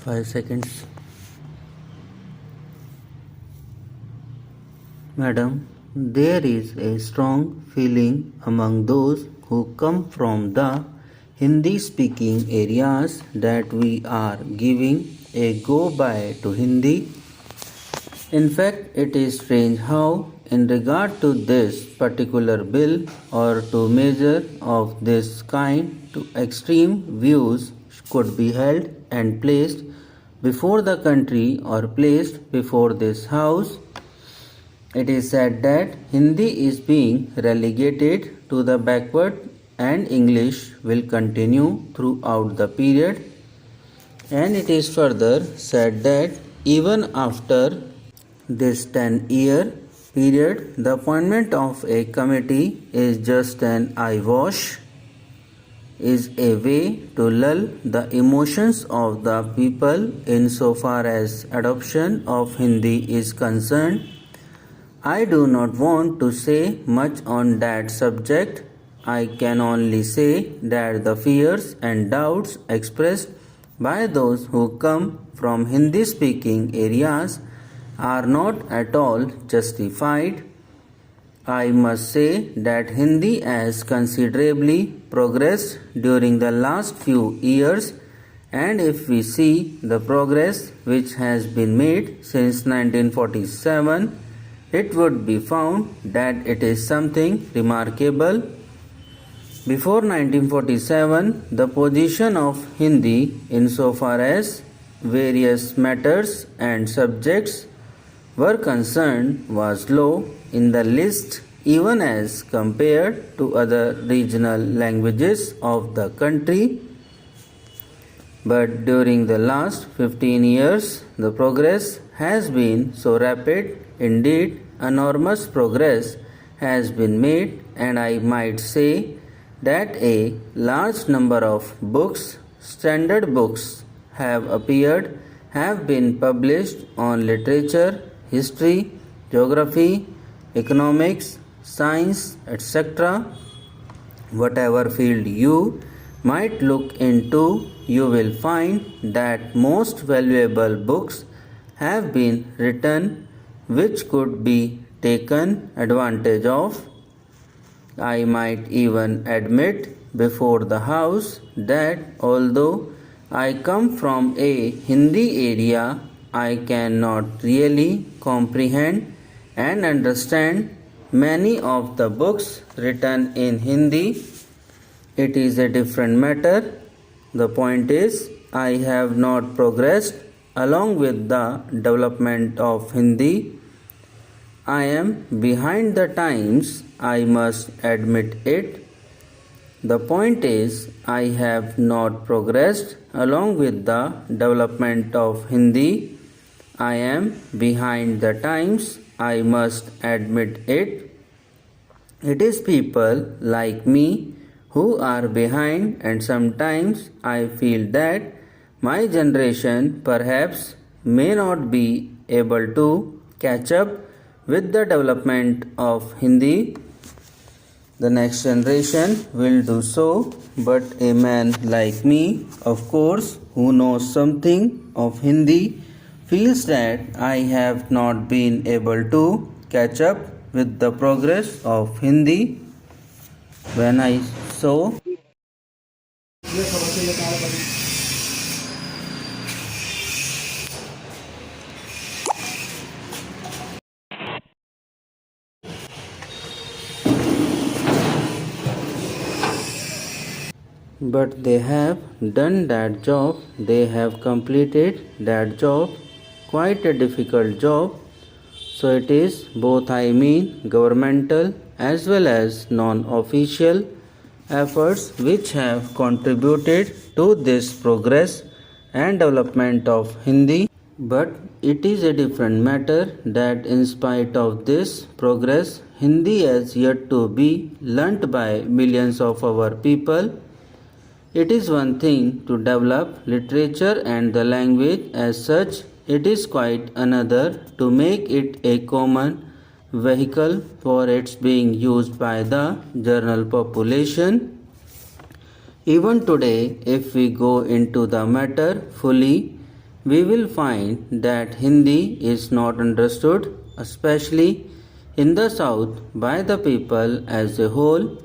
5 seconds. Madam, there is a strong feeling among those who come from the Hindi speaking areas that we are giving a go by to Hindi. In fact, it is strange how, in regard to this particular bill or to measure of this kind, to extreme views could be held and placed before the country or placed before this house. It is said that Hindi is being relegated to the backward and English will continue throughout the period. And it is further said that even after this 10-year period, the appointment of a committee is just an eyewash, is a way to lull the emotions of the people insofar as adoption of Hindi is concerned. I do not want to say much on that subject. I can only say that the fears and doubts expressed by those who come from Hindi speaking areas are not at all justified. I must say that Hindi has considerably progressed during the last few years, and if we see the progress which has been made since 1947, it would be found that it is something remarkable. Before 1947, the position of Hindi insofar as various matters and subjects were concerned was low in the list even as compared to other regional languages of the country. But during the last 15 years, the progress has been so rapid, indeed, enormous progress has been made, and I might say that a large number of books, standard books, have appeared, have been published on literature, history, geography, economics, science, etc. Whatever field you might look into, you will find that most valuable books have been written which could be taken advantage of. I might even admit before the house that although I come from a Hindi area, I cannot really comprehend and understand many of the books written in Hindi. It is a different matter. The point is, I have not progressed along with the development of Hindi. I am behind the times, I must admit it. The point is, I have not progressed along with the development of Hindi. I am behind the times, I must admit it. It is people like me who are behind, and sometimes I feel that my generation perhaps may not be able to catch up with the development of Hindi. The next generation will do so, but a man like me, of course, who knows something of Hindi, feels that I have not been able to catch up with the progress of Hindi. When I saw but they have done that job, they have completed that job, quite a difficult job. So it is both, governmental as well as non-official efforts which have contributed to this progress and development of Hindi. But it is a different matter that in spite of this progress, Hindi has yet to be learnt by millions of our people. It is one thing to develop literature and the language as such, it is quite another to make it a common vehicle for its being used by the general population. Even today, if we go into the matter fully we will find that Hindi is not understood, especially in the South, by the people as a whole.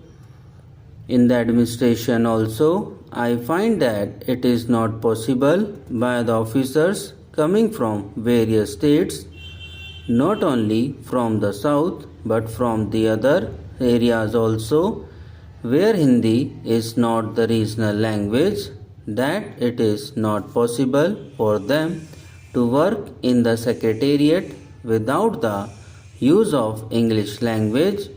In the administration also, I find that it is not possible by the officers coming from various states, not only from the south but from the other areas also, where Hindi is not the regional language, that it is not possible for them to work in the secretariat without the use of English language.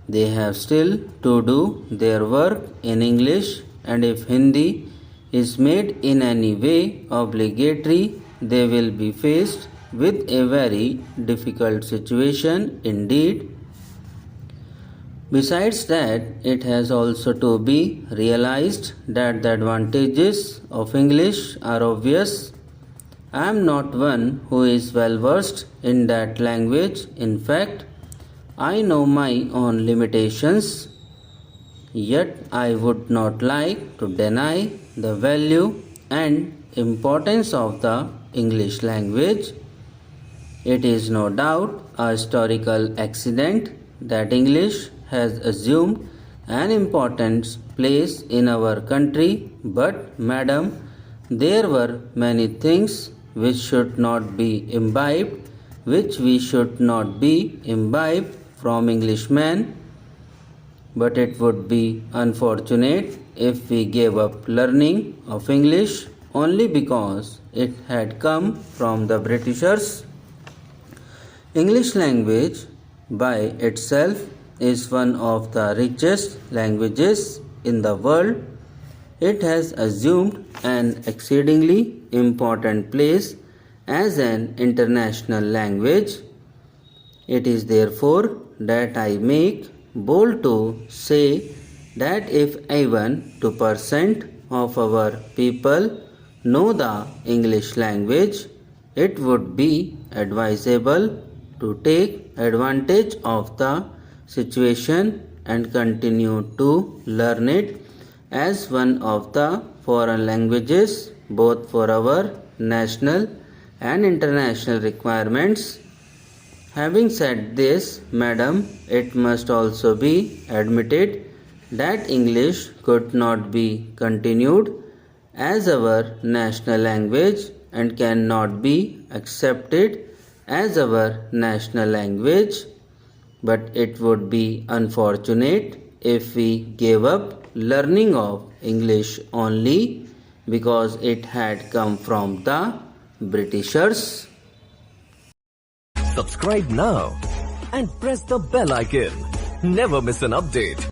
They have still to do their work in English, and if Hindi is made in any way obligatory, they will be faced with a very difficult situation indeed. Besides that, it has also to be realized that the advantages of English are obvious. I am not one who is well versed in that language. In fact, I know my own limitations, yet I would not like to deny the value and importance of the English language. It is no doubt a historical accident that English has assumed an important place in our country, but madam, there were many things which should not be imbibed, which we should not be imbibed from Englishmen, but it would be unfortunate if we gave up learning of English only because it had come from the Britishers. English language by itself is one of the richest languages in the world. It has assumed an exceedingly important place as an international language. It is therefore that I make bold to say that if even 2% of our people know the English language, it would be advisable to take advantage of the situation and continue to learn it as one of the foreign languages, both for our national and international requirements. Having said this, madam, it must also be admitted that English could not be continued as our national language and cannot be accepted as our national language, but it would be unfortunate if we gave up learning of English only because it had come from the Britishers. Subscribe now and press the bell icon. Never miss an update.